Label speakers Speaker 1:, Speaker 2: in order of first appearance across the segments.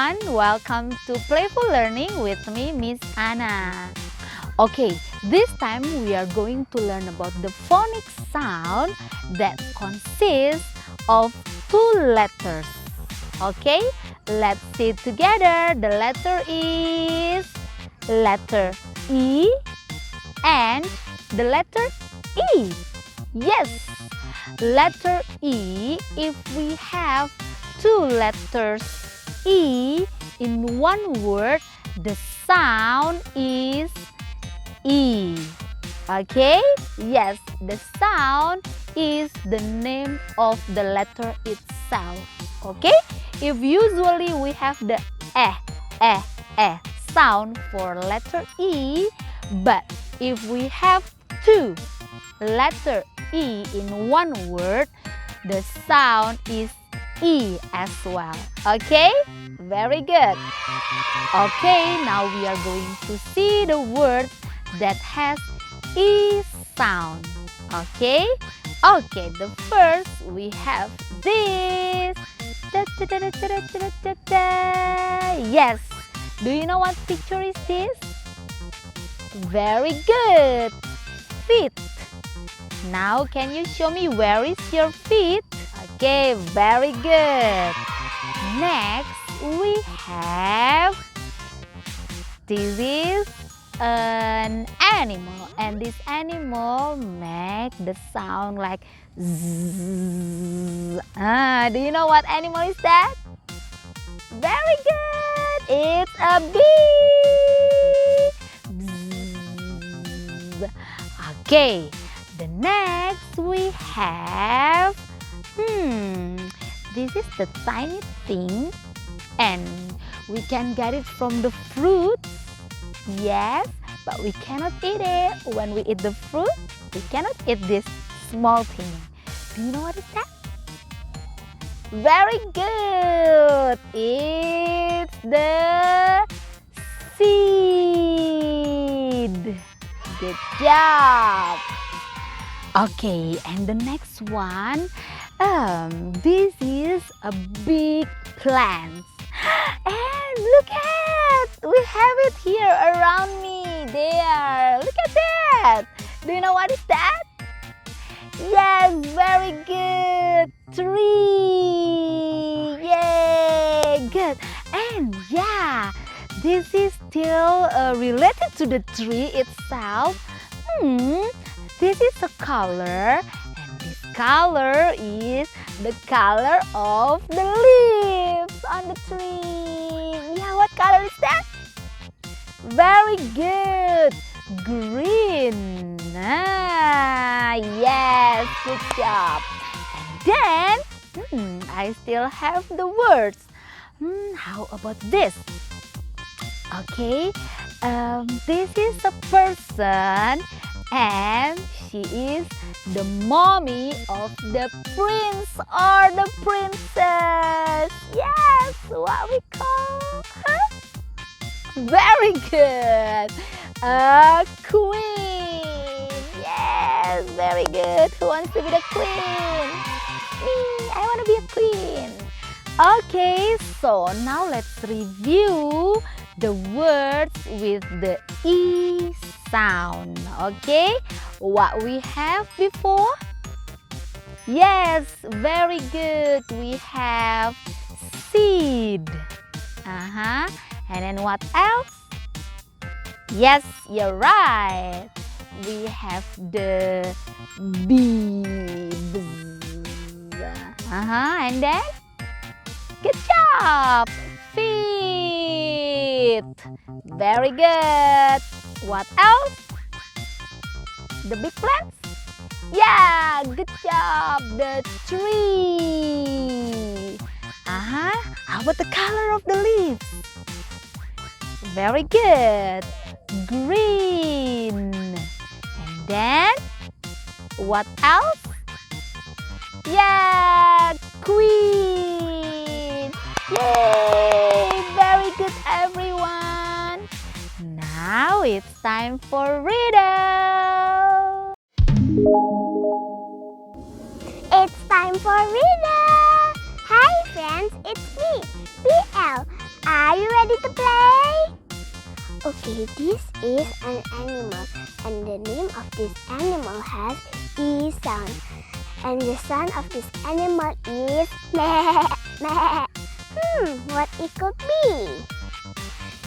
Speaker 1: everyone, welcome to Playful Learning with me, Miss Anna. Okay, this time we are going to learn about the phonics sound that consists of two letters. Okay, let's see it together. The letter is letter E and the letter E. Yes, letter E. If we have two letters E in one word, the sound is E. Okay? Yes, the sound is the name of the letter itself. Okay? If usually we have the sound for letter E, but if we have two letter E in one word, the sound is E as well. Okay? Very good. Okay, now we are going to see the words that has E sound. Okay? Okay, the first we have this. Yes. Do you know what picture is this? Very good. Feet. Now, can you show me where is your feet? Okay, very good. Next, we have, this is an animal, and this animal make the sound like zzz. Do you know what animal is that? Very good. It's a bee. Bzz. Okay. The next we have, this is the tiny thing, and we can get it from the fruit. Yes, but we cannot eat it. When we eat the fruit, we cannot eat this small thing. Do you know what is that? Very good. It's the seed. Good job. Okay, and the next one, this is a big plant. And look at, we have it here around me. There, look at that. Do you know what is that? Yes, very good. Tree. Yay, good. And yeah, this is still related to the tree itself. This is a color, and this color is the color of the leaves on the tree. Yeah, what color is that? Very good. Green. Yes, good job. And then, I still have the words. How about this? Okay, this is a person, and she is the mommy of the prince or the princess. Yes, what we call her? Very good. A queen. Yes, very good. Who wants to be the queen? Me, I want to be a queen. Okay, so now let's review the words with the E sound. Okay, what we have before? Yes, very good. We have seed. And then what else? Yes, you're right. We have the bee. And then? Good job. Feet. Very good. What else? The big plants? Yeah, good job. The tree. How about the color of the leaves? Very good. Green. And then, what else? Yeah, queen. Yay! Very good, everyone. Now it's time for riddle.
Speaker 2: It's time for riddle. Hi friends, it's me, BL. Are you ready to play? Okay, this is an animal, and the name of this animal has E sound. And the sound of this animal is meh, meh. What it could be?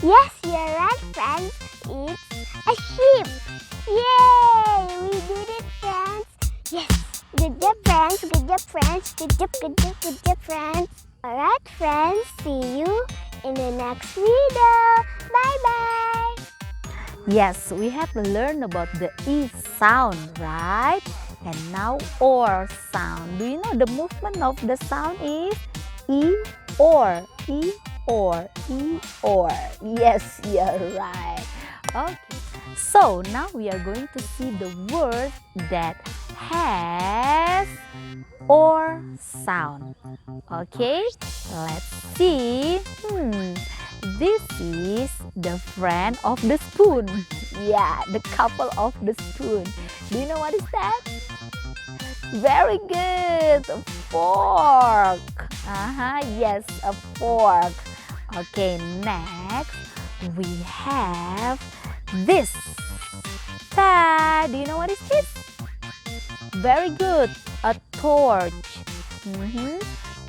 Speaker 2: Yes, you're right, friends. It's a sheep. Yay! We did it, friends. Yes. Good job, friends. Good job, friends. Good job, good job, good job, friends. Alright, friends. See you in the next video. Bye-bye.
Speaker 1: Yes, we have learned about the E sound, right? And now OR sound. Do you know the movement of the sound is E, OR, E, OR, E, OR. Yes, you're right. Okay, so now we are going to see the word that has OR sound. Okay, let's see. This is the friend of the spoon. Yeah, the couple of the spoon. Do you know what is that? Very good. A fork. Yes, a fork. Okay, next we have this. Ta! Do you know what is this? Very good. A torch.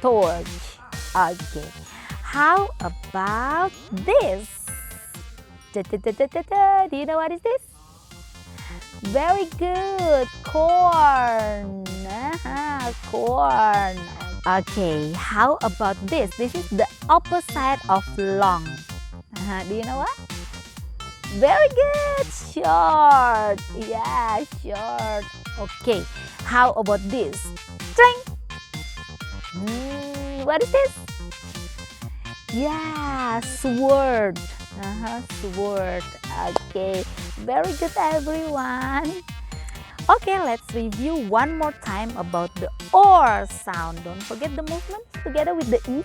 Speaker 1: Torch. Okay. How about this? Do you know what is this? Very good. Corn. Corn. Okay, how about this? This is the opposite of long. Do you know what? Very good. Short. Yeah, short. Okay, how about this? String. What is this? Yeah, sword. Sword. Okay, very good, everyone. Okay, let's review one more time about the OR sound. Don't forget the movements together with the E.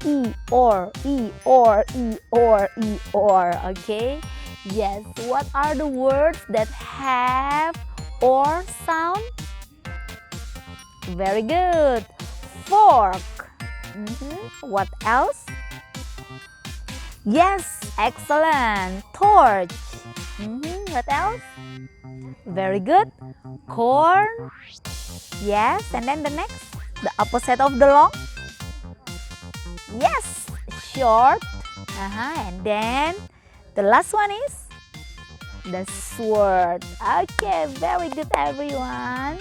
Speaker 1: E, OR, E, OR, E, OR, E, OR. Okay? Yes, what are the words that have OR sound? Very good. Fork. What else? Yes, excellent. Torch. What else? Very good. Corn. Yes, and then the next, the opposite of the long. Yes, short. And then the last one is the sword. Okay, very good, everyone.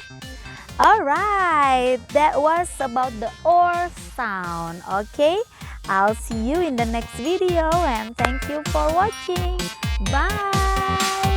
Speaker 1: Alright, that was about the OR sound. Okay, I'll see you in the next video and thank you for watching. Bye.